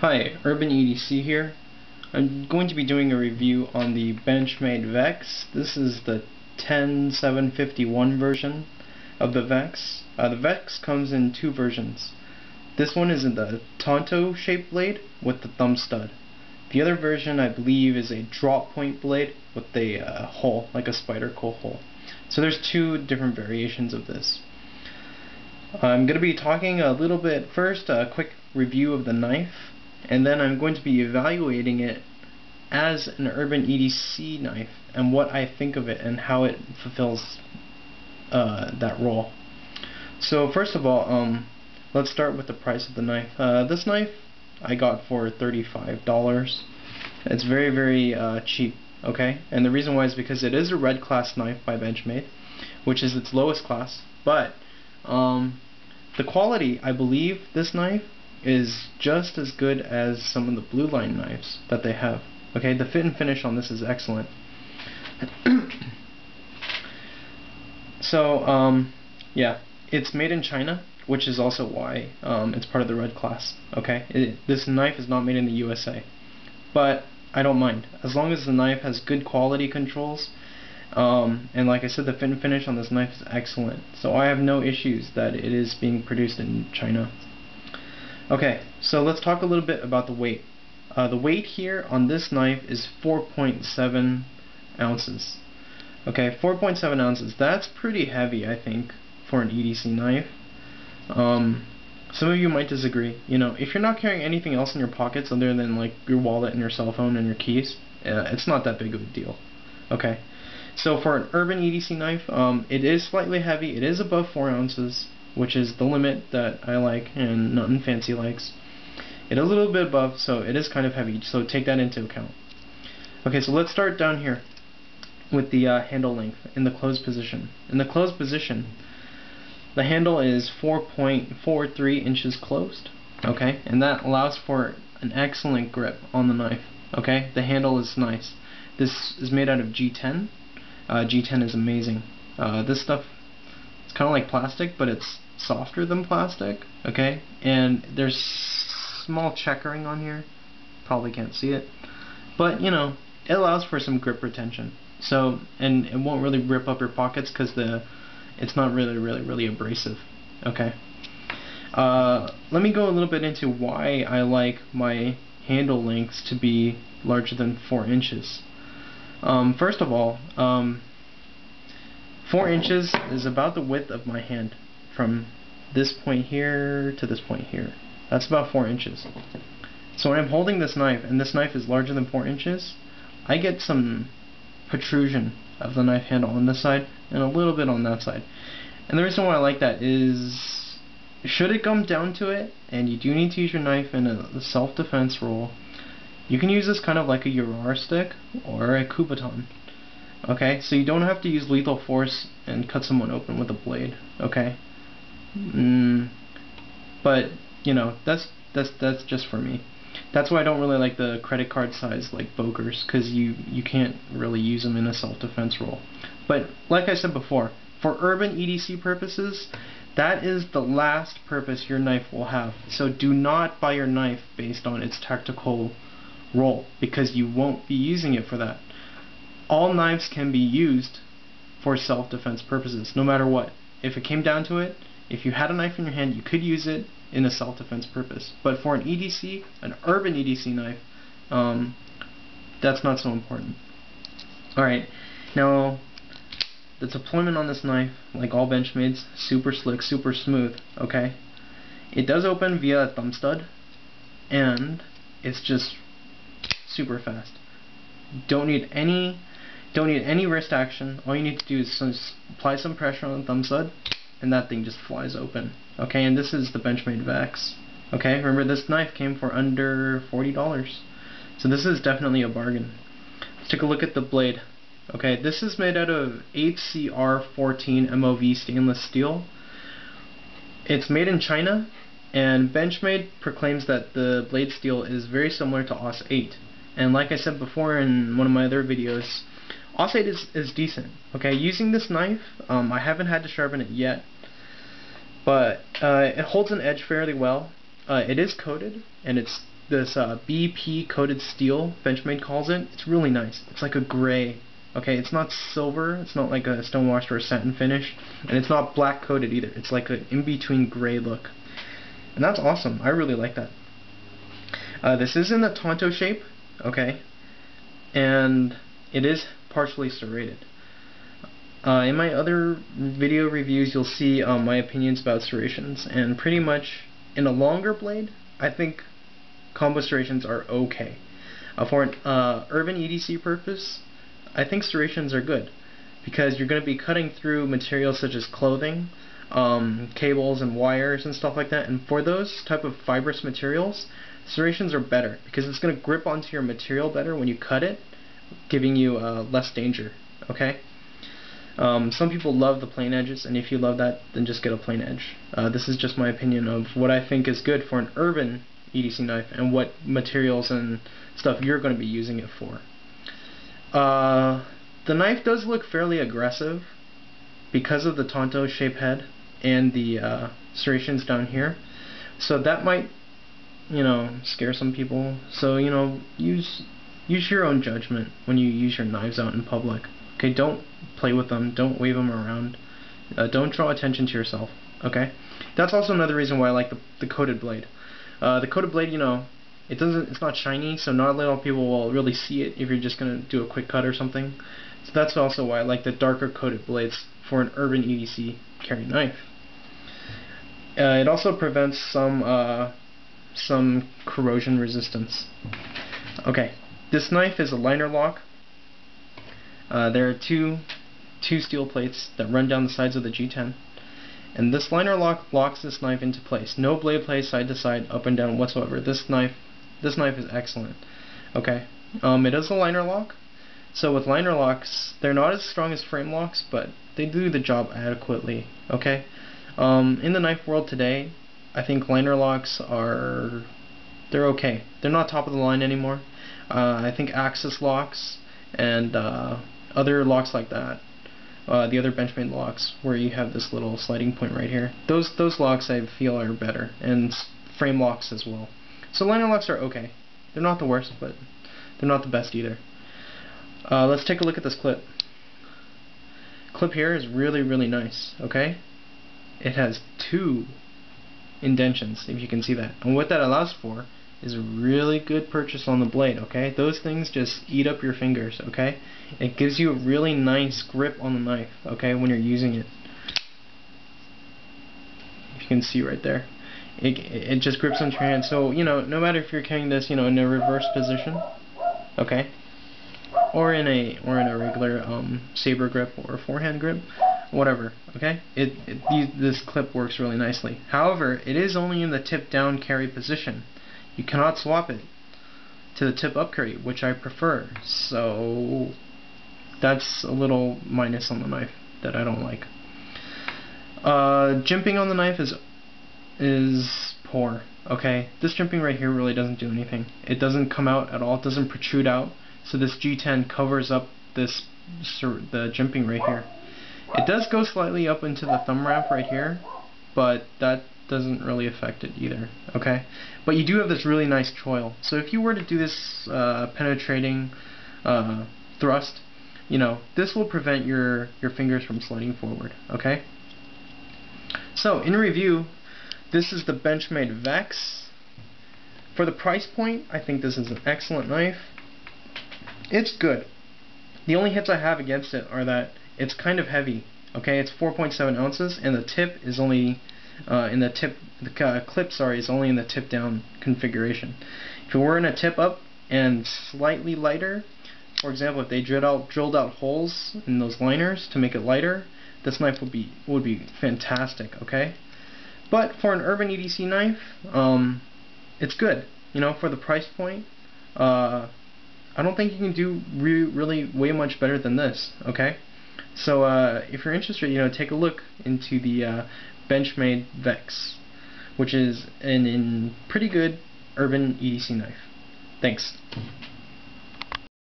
Hi, Urban EDC here. I'm going to be doing a review on the Benchmade Vex. This is the 10751 version of the Vex. The Vex comes in two versions. This one is in the Tanto shaped blade with the thumb stud. The other version, I believe, is a drop point blade with a hole, like a spider coil hole. So there's two different variations of this. I'm going to be talking a little bit first, a quick review of the knife, and then I'm going to be evaluating it as an Urban EDC knife and what I think of it and how it fulfills that role. So first of all, let's start with the price of the knife. This knife I got for $35. It's very, very cheap, okay? And the reason why is because it is a red class knife by Benchmade, which is its lowest class, but the quality, I believe, this knife is just as good as some of the blue line knives that they have. Okay, the fit and finish on this is excellent. So, yeah, it's made in China, which is also why it's part of the red class. Okay, this knife is not made in the USA, but I don't mind as long as the knife has good quality controls. And like I said, the fit and finish on this knife is excellent, so I have no issues that it is being produced in China. Okay, so let's talk a little bit about the weight. The weight here on this knife is 4.7 ounces. Okay, 4.7 ounces. That's pretty heavy, I think, for an EDC knife. Some of you might disagree. You know, if you're not carrying anything else in your pockets other than like your wallet and your cell phone and your keys, it's not that big of a deal. Okay, so for an Urban EDC knife, it is slightly heavy. It is above 4 ounces, which is the limit that I like and nothing fancy likes. It is a little bit above, so it is kind of heavy, so take that into account. Okay, so let's start down here with the handle length in the closed position. In the closed position, the handle is 4.43 inches closed, okay, and that allows for an excellent grip on the knife. Okay, the handle is nice. This is made out of G10. G10 is amazing. This stuff, it's kind of like plastic, but it's softer than plastic, okay, and there's small checkering on here, probably can't see it, but you know, it allows for some grip retention, so, and it won't really rip up your pockets because it's not really abrasive. Okay, let me go a little bit into why I like my handle lengths to be larger than 4 inches. First of all, 4 inches is about the width of my hand from this point here to this point here. That's about 4 inches. So when I'm holding this knife, and this knife is larger than 4 inches, I get some protrusion of the knife handle on this side and a little bit on that side. And the reason why I like that is, should it come down to it, and you do need to use your knife in a self-defense role, you can use this kind of like a Urar stick or a Kubotan. Okay, so you don't have to use lethal force and cut someone open with a blade. Okay, but you know, that's just for me. That's why I don't really like the credit card size like Bokers, because you can't really use them in a self-defense role. But like I said before, for urban EDC purposes, that is the last purpose your knife will have. So do not buy your knife based on its tactical role, because you won't be using it for that. All knives can be used for self-defense purposes, no matter what. If it came down to it, if you had a knife in your hand, you could use it in a self-defense purpose. But for an EDC, an urban EDC knife, that's not so important. Alright, now the deployment on this knife, like all Benchmades, super slick, super smooth, okay? It does open via a thumb stud, and it's just super fast. Don't need any wrist action. All you need to do is apply some pressure on the thumb stud, and that thing just flies open. Okay, and this is the Benchmade Vex. Okay, remember this knife came for under $40, so this is definitely a bargain. Let's take a look at the blade. Okay, this is made out of HCR14 MOV stainless steel. It's made in China, and Benchmade proclaims that the blade steel is very similar to AUS 8. And like I said before in one of my other videos, AUS 8 is decent. Okay, using this knife, I haven't had to sharpen it yet, but it holds an edge fairly well. It is coated, and it's BP coated steel, Benchmade calls it. It's really nice. It's like a gray. Okay, it's not silver. It's not like a stone washed or a satin finish, and it's not black coated either. It's like an in between gray look, and that's awesome. I really like that. This is in the Tanto shape. Okay, and it is partially serrated. In my other video reviews, you'll see my opinions about serrations, and pretty much in a longer blade, I think combo serrations are okay. For an urban EDC purpose, I think serrations are good, because you're going to be cutting through materials such as clothing, cables and wires and stuff like that, and for those type of fibrous materials, serrations are better, because it's going to grip onto your material better when you cut it, giving you less danger. Okay? Some people love the plain edges, and if you love that, then just get a plain edge. This is just my opinion of what I think is good for an urban EDC knife and what materials and stuff you're going to be using it for. The knife does look fairly aggressive because of the Tanto shape head and the serrations down here, so that might, scare some people. So use your own judgment when you use your knives out in public. Okay, don't play with them, don't wave them around, don't draw attention to yourself. Okay, that's also another reason why I like the coated blade. The coated blade, it's not shiny, so not a lot of people will really see it if you're just gonna do a quick cut or something. So that's also why I like the darker coated blades for an urban EDC carry knife. It also prevents some corrosion resistance. Okay, this knife is a liner lock. There are two steel plates that run down the sides of the G10, and this liner lock locks this knife into place. No blade play side to side, up and down whatsoever. This knife is excellent. Okay, it is a liner lock. So with liner locks, they're not as strong as frame locks, but they do the job adequately. Okay, in the knife world today, I think liner locks they're okay. They're not top of the line anymore. I think axis locks and other locks like that, the other Benchmade locks where you have this little sliding point right here, those locks I feel are better, and frame locks as well. So liner locks are okay. They're not the worst, but they're not the best either. Let's take a look at this clip. Clip here is really, really nice. Okay, it has 2 indentions, if you can see that, and what that allows for is a really good purchase on the blade. Okay, those things just eat up your fingers. Okay, it gives you a really nice grip on the knife. Okay, when you're using it, if you can see right there, it just grips onto your hand. So no matter if you're carrying this in a reverse position, okay, or in a regular saber grip or forehand grip, whatever. Okay, this clip works really nicely. However, it is only in the tip down carry position. You cannot swap it to the tip up carry, which I prefer. So that's a little minus on the knife that I don't like. Jimping on the knife is poor. Okay, this jimping right here really doesn't do anything. It doesn't come out at all. It doesn't protrude out. So this G10 covers up the jimping right here. It does go slightly up into the thumb ramp right here, but that doesn't really affect it either. Okay, but you do have this really nice choil. So if you were to do this penetrating thrust, this will prevent your fingers from sliding forward. Okay. So in review, this is the Benchmade Vex. For the price point, I think this is an excellent knife. It's good. The only hits I have against it are that it's kind of heavy. Okay, it's 4.7 ounces, and the tip is only the clip is only in the tip down configuration. If it were in a tip up and slightly lighter, for example, if they drilled out holes in those liners to make it lighter, this knife would be fantastic. Okay, but for an urban EDC knife, it's good. For the price point, I don't think you can do really way much better than this. Okay, so if you're interested, take a look into the Benchmade Vex, which is an pretty good urban EDC knife. Thanks.